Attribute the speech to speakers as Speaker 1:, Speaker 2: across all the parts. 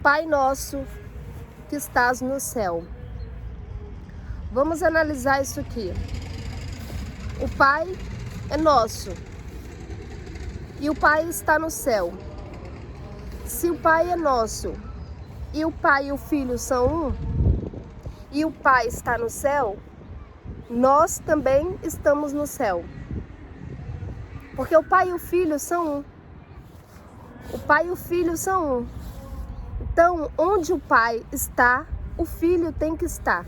Speaker 1: Pai nosso que estás no céu. Vamos analisar isso aqui. O Pai é nosso e o Pai está no céu. Se o Pai é nosso e o Pai e o Filho são um, e o Pai está no céu, nós também estamos no céu. Porque o Pai e o Filho são um. O Pai e o Filho são um. Então, onde o Pai está, o Filho tem que estar.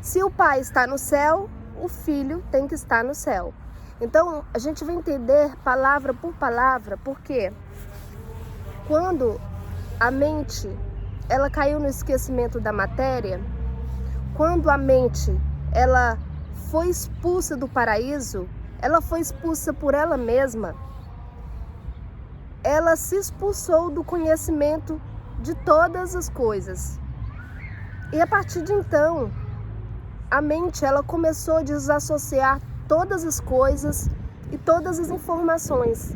Speaker 1: Se o Pai está no céu, o Filho tem que estar no céu. Então, a gente vai entender palavra por palavra, porque quando a mente ela caiu no esquecimento da matéria, quando a mente ela foi expulsa do paraíso, ela foi expulsa por ela mesma, ela se expulsou do conhecimento de todas as coisas. E a partir de então, a mente ela começou a desassociar todas as coisas e todas as informações.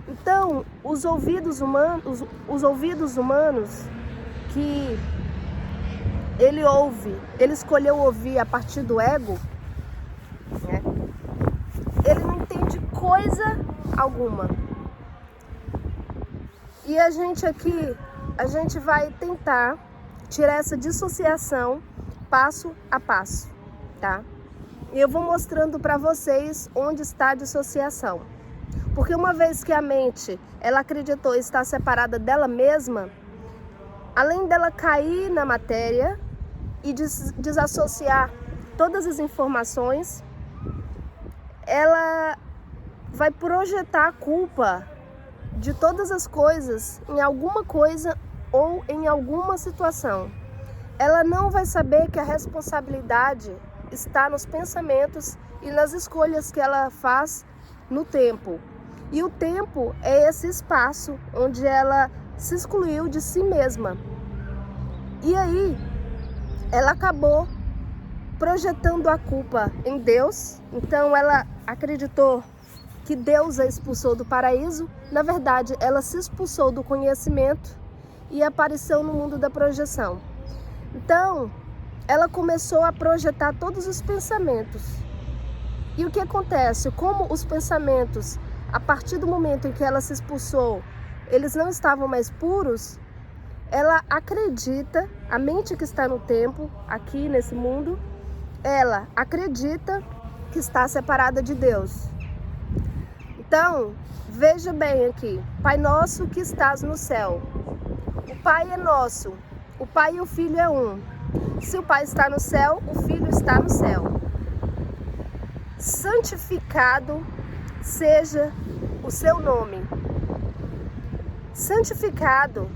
Speaker 1: Então, os ouvidos humanos que ele escolheu ouvir a partir do ego, né? Ele não entende coisa alguma. E a gente vai tentar tirar essa dissociação passo a passo, tá? E eu vou mostrando para vocês onde está a dissociação. Porque uma vez que a mente, ela acreditou estar separada dela mesma, além dela cair na matéria e desassociar todas as informações, ela vai projetar a culpa de todas as coisas em alguma coisa ou em alguma situação. Ela não vai saber que a responsabilidade está nos pensamentos e nas escolhas que ela faz no tempo. E o tempo é esse espaço onde ela se excluiu de si mesma. E aí, ela acabou projetando a culpa em Deus. Então, ela acreditou que Deus a expulsou do paraíso. Na verdade, ela se expulsou do conhecimento e apareceu no mundo da projeção. Então, ela começou a projetar todos os pensamentos. E o que acontece? Como os pensamentos, a partir do momento em que ela se expulsou, eles não estavam mais puros, ela acredita, a mente que está no tempo, aqui nesse mundo, ela acredita que está separada de Deus. Então, veja bem aqui, Pai nosso que estás no céu. O Pai é nosso, o Pai e o Filho é um. Se o Pai está no céu, o Filho está no céu. Santificado seja o seu nome. Santificado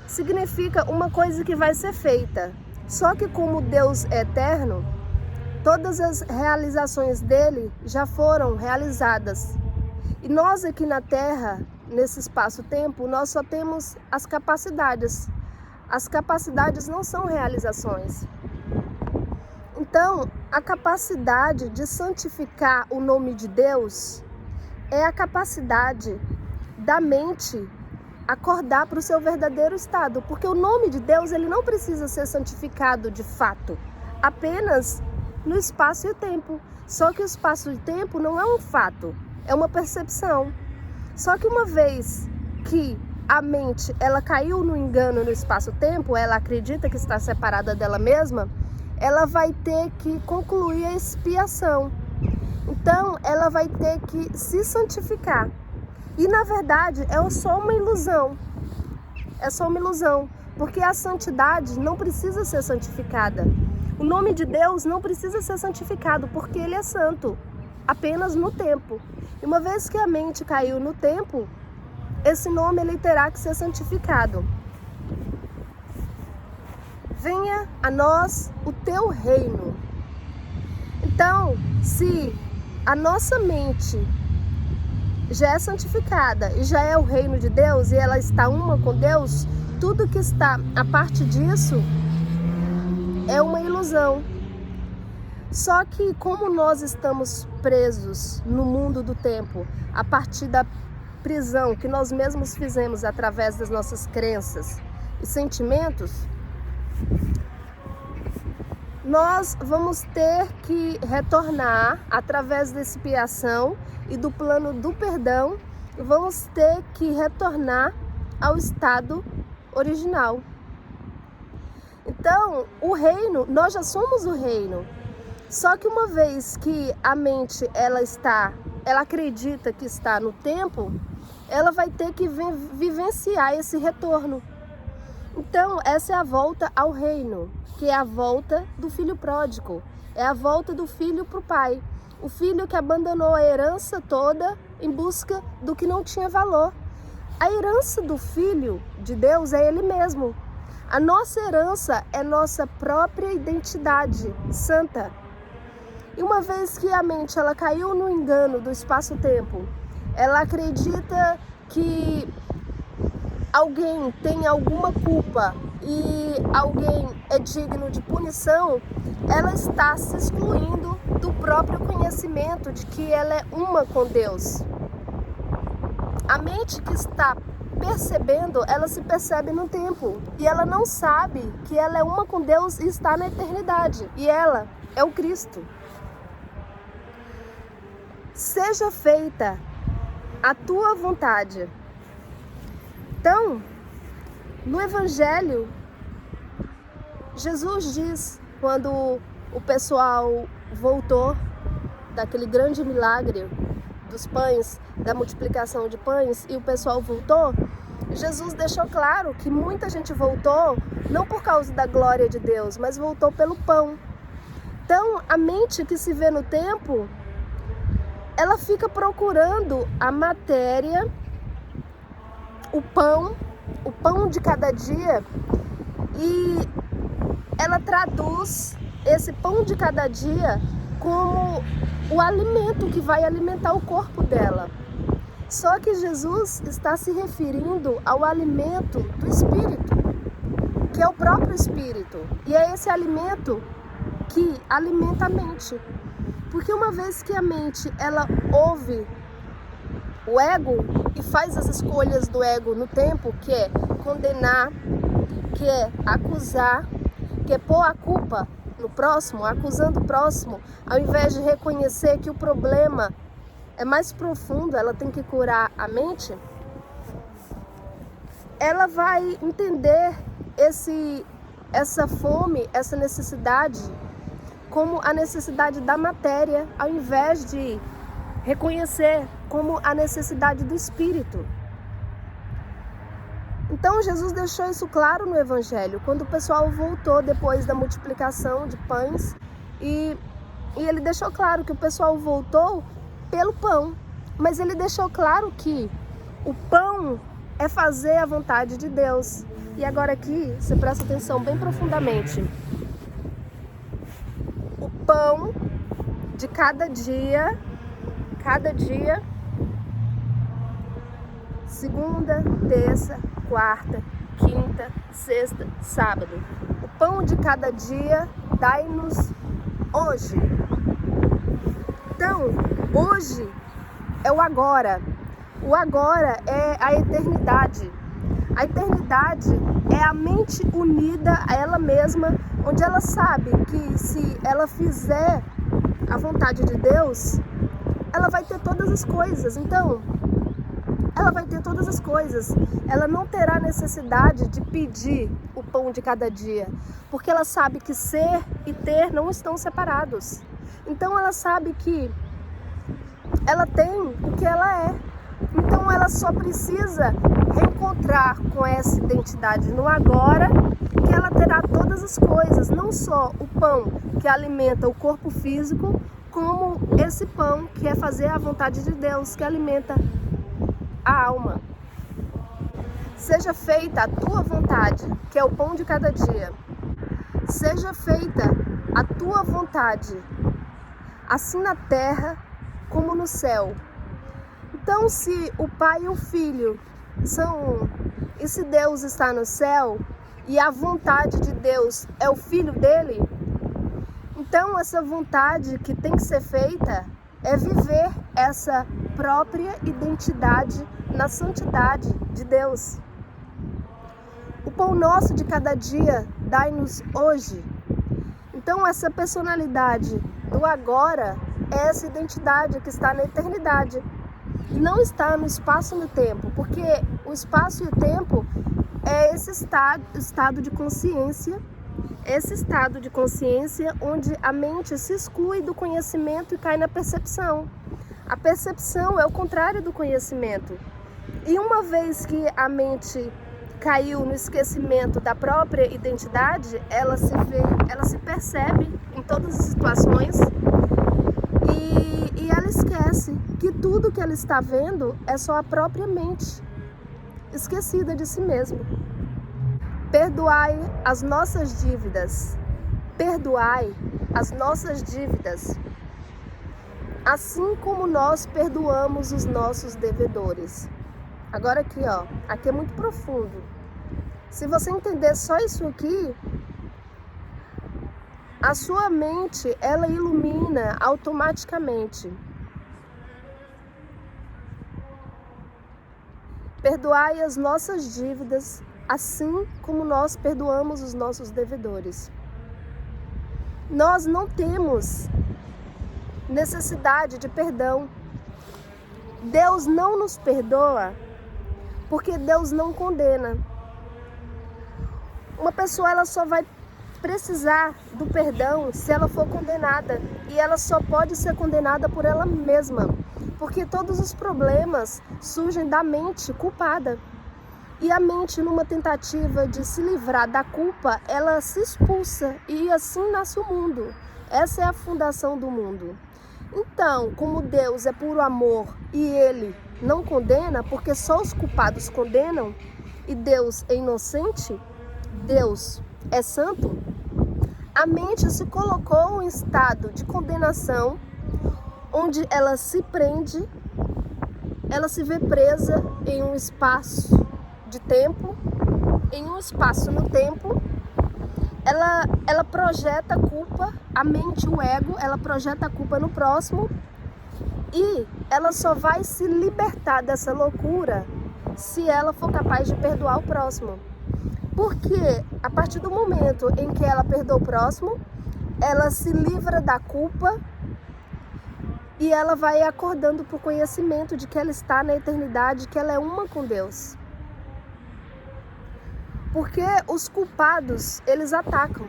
Speaker 1: significa uma coisa que vai ser feita. Só que como Deus é eterno, todas as realizações dele já foram realizadas. E nós aqui na Terra, nesse espaço-tempo, nós só temos as capacidades. As capacidades não são realizações. Então, a capacidade de santificar o nome de Deus é a capacidade da mente acordar para o seu verdadeiro estado. Porque o nome de Deus ele não precisa ser santificado de fato, apenas no espaço e tempo. Só que o espaço e tempo não é um fato, é uma percepção. Só que uma vez que a mente ela caiu no engano no espaço-tempo, ela acredita que está separada dela mesma, ela vai ter que concluir a expiação. Então, ela vai ter que se santificar. E, na verdade, é só uma ilusão. É só uma ilusão, porque a santidade não precisa ser santificada. O nome de Deus não precisa ser santificado, porque Ele é santo, apenas no tempo. E uma vez que a mente caiu no tempo, esse nome ele terá que ser santificado. Venha a nós o teu reino. Então, se a nossa mente já é santificada e já é o reino de Deus e ela está uma com Deus, tudo que está a parte disso é uma ilusão. Só que como nós estamos presos no mundo do tempo, a partir da prisão que nós mesmos fizemos através das nossas crenças e sentimentos, nós vamos ter que retornar através da expiação e do plano do perdão, e vamos ter que retornar ao estado original. Então, o reino, nós já somos o reino. Só que uma vez que a mente ela acredita que está no tempo, ela vai ter que vivenciar esse retorno. Então, essa é a volta ao reino, que é a volta do filho pródigo, é a volta do filho para o pai. O filho que abandonou a herança toda em busca do que não tinha valor. A herança do filho de Deus é ele mesmo. A nossa herança é nossa própria identidade santa. E uma vez que a mente ela caiu no engano do espaço-tempo, ela acredita que alguém tem alguma culpa e alguém é digno de punição, ela está se excluindo do próprio conhecimento de que ela é uma com Deus. A mente que está percebendo, ela se percebe no tempo e ela não sabe que ela é uma com Deus e está na eternidade, e ela é o Cristo. Seja feita a tua vontade. Então, no Evangelho, Jesus diz, quando o pessoal voltou daquele grande milagre dos pães, da multiplicação de pães, e o pessoal voltou, Jesus deixou claro que muita gente voltou não por causa da glória de Deus, mas voltou pelo pão. Então, a mente que se vê no tempo, ela fica procurando a matéria, o pão de cada dia, e ela traduz esse pão de cada dia como o alimento que vai alimentar o corpo dela. Só que Jesus está se referindo ao alimento do Espírito, que é o próprio Espírito. E é esse alimento que alimenta a mente. Porque uma vez que a mente ela ouve o ego e faz as escolhas do ego no tempo, que é condenar, que é acusar, que é pôr a culpa no próximo, acusando o próximo, ao invés de reconhecer que o problema é mais profundo, ela tem que curar a mente, ela vai entender essa fome, essa necessidade, como a necessidade da matéria, ao invés de reconhecer como a necessidade do Espírito. Então Jesus deixou isso claro no Evangelho, quando o pessoal voltou depois da multiplicação de pães, e ele deixou claro que o pessoal voltou pelo pão, mas ele deixou claro que o pão é fazer a vontade de Deus. E agora aqui, você presta atenção bem profundamente. O pão de cada dia, segunda, terça, quarta, quinta, sexta, sábado. O pão de cada dia dai-nos hoje. Então, hoje é o agora. O agora é a eternidade. A eternidade é a mente unida a ela mesma, onde ela sabe que se ela fizer a vontade de Deus, ela vai ter todas as coisas. Então, ela vai ter todas as coisas. Ela não terá necessidade de pedir o pão de cada dia, porque ela sabe que ser e ter não estão separados. Então ela sabe que ela tem o que ela é. Então ela só precisa reencontrar com essa identidade no agora, que ela terá todas as coisas, não só o pão que alimenta o corpo físico, como esse pão que é fazer a vontade de Deus, que alimenta a alma. Seja feita a tua vontade, que é o pão de cada dia. Seja feita a tua vontade, assim na terra como no céu. Então, se o Pai e o Filho são um, e se Deus está no céu, e a vontade de Deus é o Filho dele, então essa vontade que tem que ser feita é viver essa própria identidade na santidade de Deus. O pão nosso de cada dia dai-nos hoje. Então essa personalidade do agora é essa identidade que está na eternidade. E não está no espaço e no tempo, porque o espaço e o tempo é esse estado de consciência, onde a mente se exclui do conhecimento e cai na percepção. A percepção é o contrário do conhecimento. E uma vez que a mente caiu no esquecimento da própria identidade, ela se percebe em todas as situações e ela esquece que tudo que ela está vendo é só a própria mente, esquecida de si mesma. Perdoai as nossas dívidas. Perdoai as nossas dívidas, assim como nós perdoamos os nossos devedores. Agora aqui, ó, aqui é muito profundo. Se você entender só isso aqui, a sua mente, ela ilumina automaticamente. Perdoai as nossas dívidas, assim como nós perdoamos os nossos devedores. Nós não temos necessidade de perdão. Deus não nos perdoa porque Deus não condena. Uma pessoa, ela só vai precisar do perdão se ela for condenada, e ela só pode ser condenada por ela mesma, porque todos os problemas surgem da mente culpada. E a mente, numa tentativa de se livrar da culpa, ela se expulsa e assim nasce o mundo. Essa é a fundação do mundo. Então, como Deus é puro amor e Ele não condena, porque só os culpados condenam, e Deus é inocente, Deus é santo, a mente se colocou em estado de condenação, onde ela se prende, ela se vê presa em um espaço de tempo, em um espaço no tempo. Ela projeta a culpa, a mente, o ego, ela projeta a culpa no próximo, e ela só vai se libertar dessa loucura se ela for capaz de perdoar o próximo. Porque a partir do momento em que ela perdoa o próximo, ela se livra da culpa e ela vai acordando para o conhecimento de que ela está na eternidade, que ela é uma com Deus. Porque os culpados, eles atacam.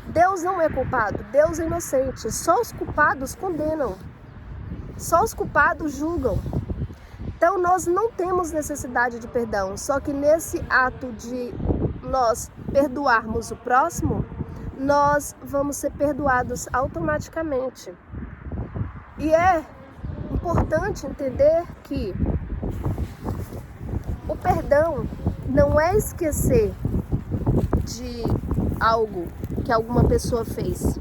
Speaker 1: Deus não é culpado, Deus é inocente. Só os culpados condenam. Só os culpados julgam. Então nós não temos necessidade de perdão. Só que nesse ato de nós perdoarmos o próximo, nós vamos ser perdoados automaticamente. E é importante entender que o perdão não é esquecer de algo que alguma pessoa fez.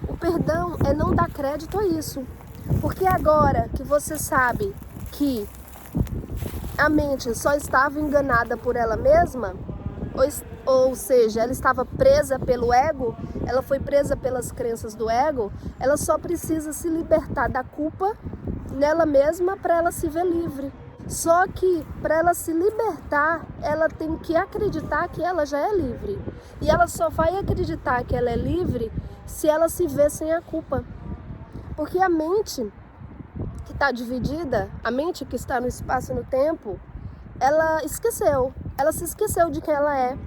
Speaker 1: O perdão é não dar crédito a isso. Porque agora que você sabe que a mente só estava enganada por ela mesma, ou seja, ela estava presa pelo ego, ela foi presa pelas crenças do ego, ela só precisa se libertar da culpa nela mesma para ela se ver livre. Só que para ela se libertar, ela tem que acreditar que ela já é livre. E ela só vai acreditar que ela é livre se ela se vê sem a culpa. Porque a mente que está dividida, a mente que está no espaço e no tempo, ela se esqueceu de quem ela é.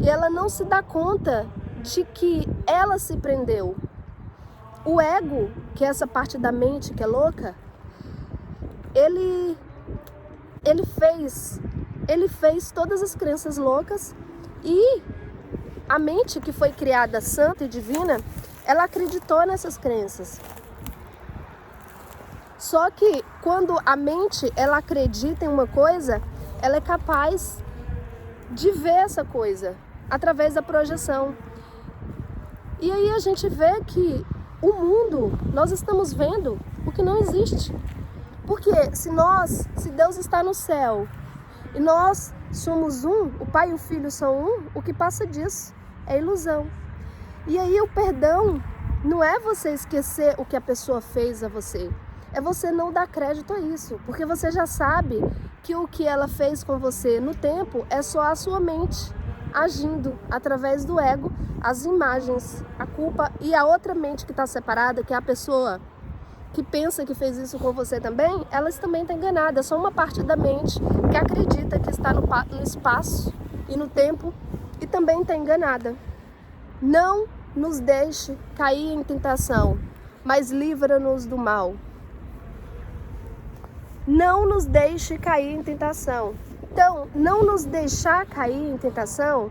Speaker 1: E ela não se dá conta de que ela se prendeu. O ego, que é essa parte da mente que é louca, ele fez todas as crenças loucas, e a mente que foi criada santa e divina, ela acreditou nessas crenças. Só que quando a mente ela acredita em uma coisa, ela é capaz de ver essa coisa através da projeção. E aí a gente vê que o mundo, nós estamos vendo o que não existe. Porque se Deus está no céu e nós somos um, o Pai e o Filho são um, o que passa disso é ilusão. E aí o perdão não é você esquecer o que a pessoa fez a você, é você não dar crédito a isso, porque você já sabe que o que ela fez com você no tempo é só a sua mente agindo através do ego, as imagens, a culpa, e a outra mente que está separada, que é a pessoa que pensa que fez isso com você também, ela também está enganada. É só uma parte da mente que acredita que está no espaço e no tempo e também está enganada. Não nos deixe cair em tentação, mas livra-nos do mal. Não nos deixe cair em tentação. Então, não nos deixar cair em tentação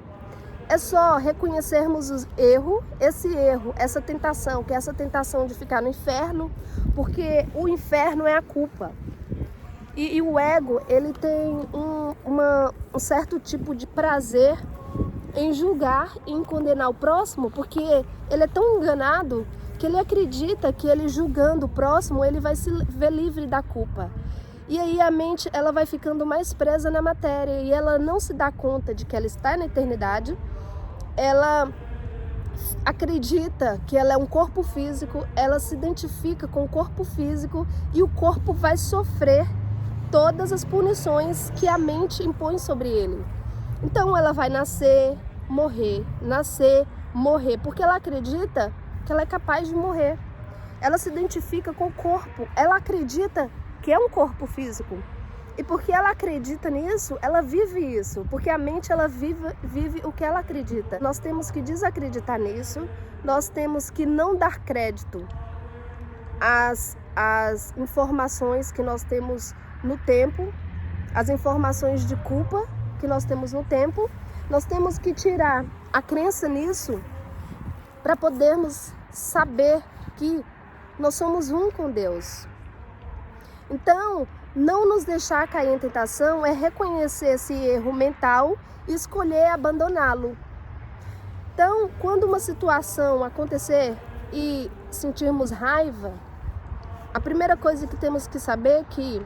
Speaker 1: é só reconhecermos o erro, essa tentação, que é essa tentação de ficar no inferno, porque o inferno é a culpa. E o ego, ele tem um certo tipo de prazer em julgar e em condenar o próximo, porque ele é tão enganado que ele acredita que ele julgando o próximo, ele vai se ver livre da culpa. E aí a mente, ela vai ficando mais presa na matéria e ela não se dá conta de que ela está na eternidade. Ela acredita que ela é um corpo físico, ela se identifica com o corpo físico e o corpo vai sofrer todas as punições que a mente impõe sobre ele. Então ela vai nascer, morrer, porque ela acredita que ela é capaz de morrer. Ela se identifica com o corpo, ela acredita que é um corpo físico. E porque ela acredita nisso, ela vive isso. Porque a mente, ela vive o que ela acredita. Nós temos que desacreditar nisso. Nós temos que não dar crédito às informações que nós temos no tempo, as informações de culpa que nós temos no tempo. Nós temos que tirar a crença nisso para podermos saber que nós somos um com Deus. Então, não nos deixar cair em tentação é reconhecer esse erro mental e escolher abandoná-lo. Então, quando uma situação acontecer e sentirmos raiva, a primeira coisa que temos que saber é que,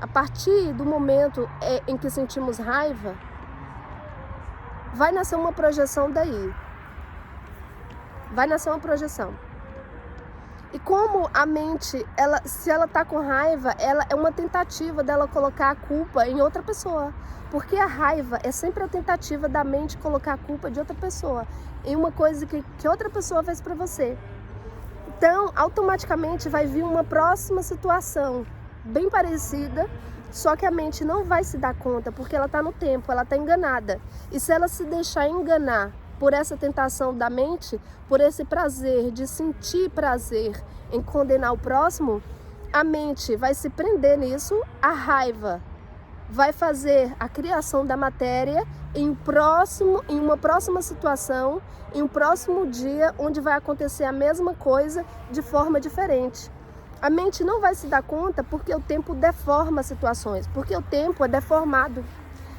Speaker 1: a partir do momento em que sentimos raiva, vai nascer uma projeção daí. Vai nascer uma projeção. E como a mente, se ela está com raiva, ela é uma tentativa dela colocar a culpa em outra pessoa. Porque a raiva é sempre a tentativa da mente colocar a culpa de outra pessoa em uma coisa que outra pessoa fez para você. Então, automaticamente vai vir uma próxima situação bem parecida, só que a mente não vai se dar conta, porque ela está no tempo, ela está enganada. E se ela se deixar enganar por essa tentação da mente, por esse prazer de sentir prazer em condenar o próximo, a mente vai se prender nisso, a raiva vai fazer a criação da matéria em uma próxima situação, em um próximo dia, onde vai acontecer a mesma coisa de forma diferente. A mente não vai se dar conta porque o tempo deforma situações, porque o tempo é deformado.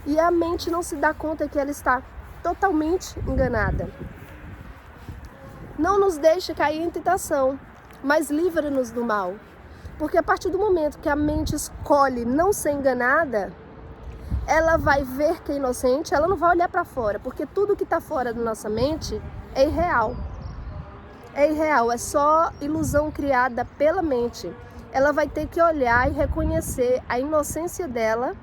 Speaker 1: E a mente não se dá conta que ela está totalmente enganada. Não nos deixe cair em tentação, mas livra-nos do mal. Porque a partir do momento que a mente escolhe não ser enganada, ela vai ver que é inocente, ela não vai olhar para fora, porque tudo que está fora da nossa mente é irreal. É irreal, é só ilusão criada pela mente. Ela vai ter que olhar e reconhecer a inocência dela.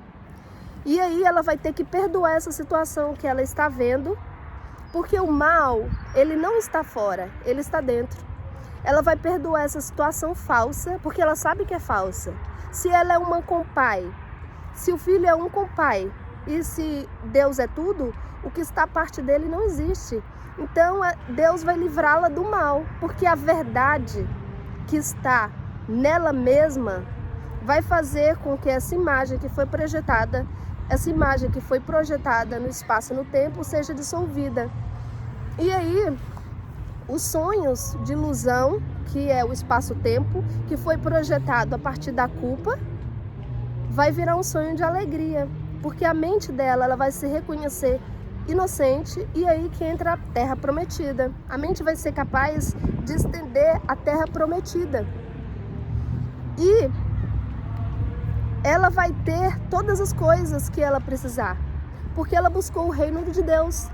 Speaker 1: E aí ela vai ter que perdoar essa situação que ela está vendo, porque o mal, ele não está fora, ele está dentro. Ela vai perdoar essa situação falsa, porque ela sabe que é falsa. Se ela é uma com o pai, se o filho é um com o pai, e se Deus é tudo, o que está a parte dele não existe. Então Deus vai livrá-la do mal, porque a verdade que está nela mesma vai fazer com que essa imagem que foi projetada, no espaço e no tempo, seja dissolvida. E aí, os sonhos de ilusão, que é o espaço-tempo, que foi projetado a partir da culpa, vai virar um sonho de alegria, porque a mente dela, ela vai se reconhecer inocente, e aí que entra a terra prometida. A mente vai ser capaz de estender a terra prometida. E ela vai ter todas as coisas que ela precisar, porque ela buscou o reino de Deus,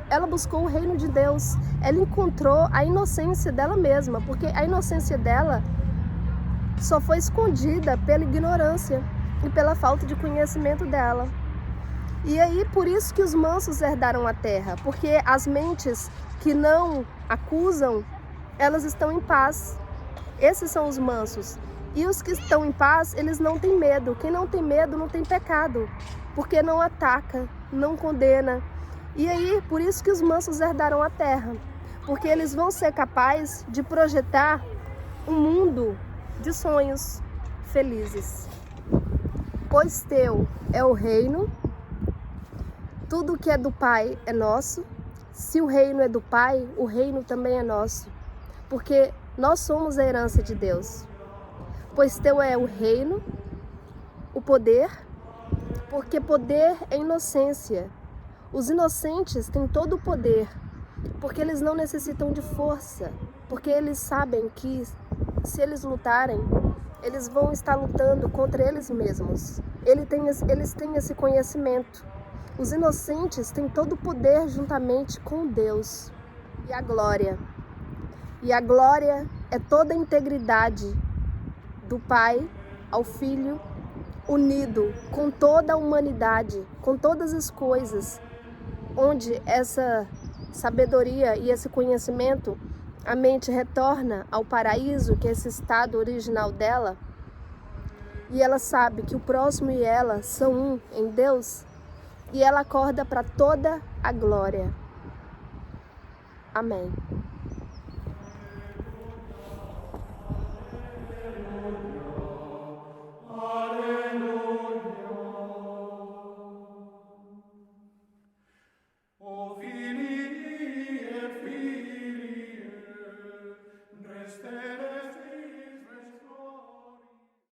Speaker 1: ela buscou o reino de Deus, ela encontrou a inocência dela mesma, porque a inocência dela só foi escondida pela ignorância, e pela falta de conhecimento dela. E aí, por isso que os mansos herdaram a terra, porque as mentes que não acusam, elas estão em paz. Esses são os mansos. E os que estão em paz, eles não têm medo. Quem não tem medo não tem pecado, porque não ataca, não condena. E aí, por isso que os mansos herdaram a terra, porque eles vão ser capazes de projetar um mundo de sonhos felizes. Pois teu é o reino, tudo que é do Pai é nosso. Se o reino é do Pai, o reino também é nosso, porque nós somos a herança de Deus. Pois teu é o reino, o poder, porque poder é inocência. Os inocentes têm todo o poder, porque eles não necessitam de força, porque eles sabem que se eles lutarem, eles vão estar lutando contra eles mesmos. Eles têm esse conhecimento. Os inocentes têm todo o poder juntamente com Deus. E a glória. E a glória é toda a integridade do Pai ao Filho, unido com toda a humanidade, com todas as coisas, onde essa sabedoria e esse conhecimento, a mente retorna ao paraíso, que é esse estado original dela, e ela sabe que o próximo e ela são um em Deus, e ela acorda para toda a glória. Amém.